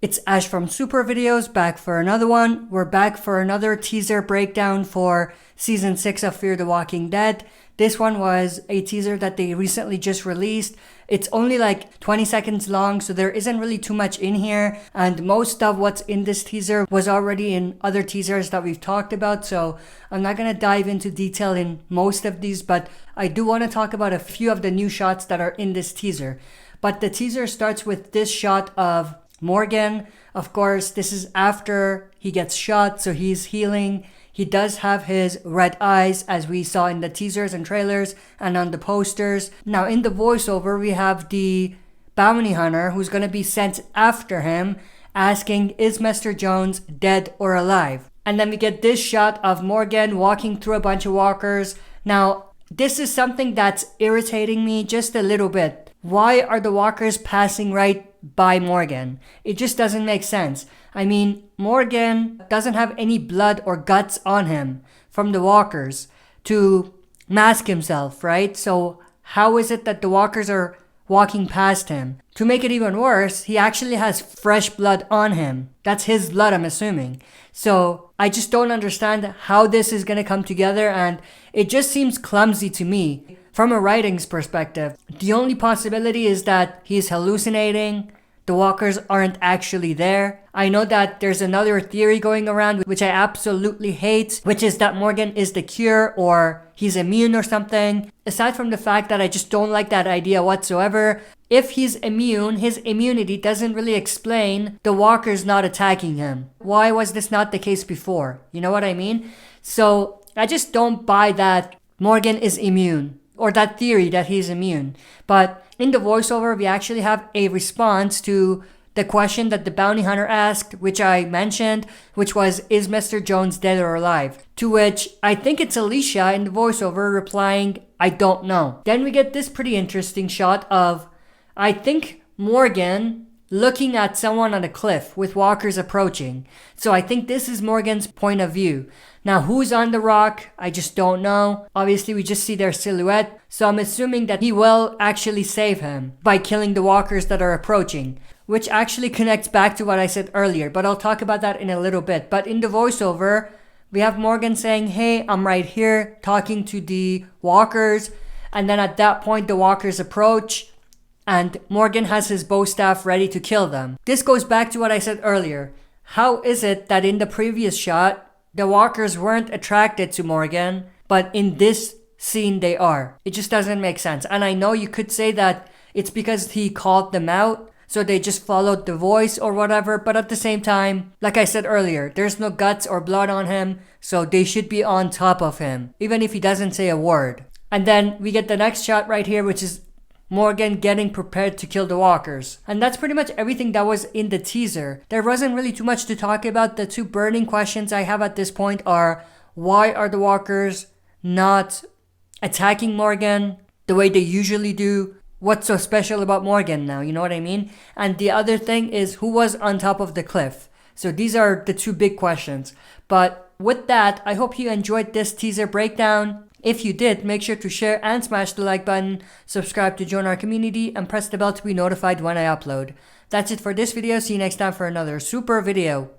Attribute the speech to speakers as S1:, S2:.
S1: It's Ash from Super Videos, back for another one. We're back for another teaser breakdown for Season 6 of Fear the Walking Dead. This one was a teaser that they recently just released. It's only like 20 seconds long, so there isn't really too much in here. And most of what's in this teaser was already in other teasers that we've talked about. So I'm not going to dive into detail in most of these, but I do want to talk about a few of the new shots that are in this teaser. But the teaser starts with this shot of Morgan. Of course, this is after he gets shot, so he's healing. He does have his red eyes, as we saw in the teasers and trailers and on the posters. Now, in the voiceover, we have the bounty hunter who's going to be sent after him, asking, is Mr. Jones dead or alive? And then we get this shot of Morgan walking through a bunch of walkers. Now, this is something that's irritating me just a little bit. Why are the walkers passing right by Morgan? It just doesn't make sense. I mean, Morgan doesn't have any blood or guts on him from the walkers to mask himself, right? So how is it that the walkers are walking past him? To make it even worse, he actually has fresh blood on him. That's his blood, I'm assuming. So I just don't understand how this is going to come together, and it just seems clumsy to me. From a writing's perspective, the only possibility is that he's hallucinating. The walkers aren't actually there. I know that there's another theory going around, which I absolutely hate, which is that Morgan is the cure or he's immune or something. Aside from the fact that I just don't like that idea whatsoever, if he's immune, his immunity doesn't really explain the walkers not attacking him. Why was this not the case before? You know what I mean? So I just don't buy that Morgan is immune, or that theory that he's immune. But in the voiceover, we actually have a response to the question that the bounty hunter asked, which I mentioned, which was, is Mr. Jones dead or alive? To which I think it's Alicia in the voiceover replying, I don't know. Then we get this pretty interesting shot of, I think, Morgan looking at someone on a cliff with walkers approaching. So I think this is Morgan's point of view. Now, who's on the rock? I just don't know. Obviously, we just see their silhouette. So I'm assuming that he will actually save him by killing the walkers that are approaching, which actually connects back to what I said earlier, but I'll talk about that in a little bit. But in the voiceover, we have Morgan saying, hey, I'm right here, talking to the walkers. And then at that point, the walkers approach, and Morgan has his bow staff ready to kill them. This goes back to what I said earlier. How is it that in the previous shot, the walkers weren't attracted to Morgan, but in this scene they are? It just doesn't make sense. And I know you could say that it's because he called them out, so they just followed the voice or whatever, but at the same time, like I said earlier, there's no guts or blood on him, so they should be on top of him, even if he doesn't say a word. And then we get the next shot right here, which is Morgan getting prepared to kill the walkers. And that's pretty much everything that was in the teaser. There wasn't really too much to talk about. The two burning questions I have at this point are, why are the walkers not attacking Morgan the way they usually do? What's so special about Morgan now? You know what I mean? And the other thing is, who was on top of the cliff? So these are the two big questions. But with that, I hope you enjoyed this teaser breakdown. If you did, make sure to share and smash the like button, subscribe to join our community, and press the bell to be notified when I upload. That's it for this video. See you next time for another super video.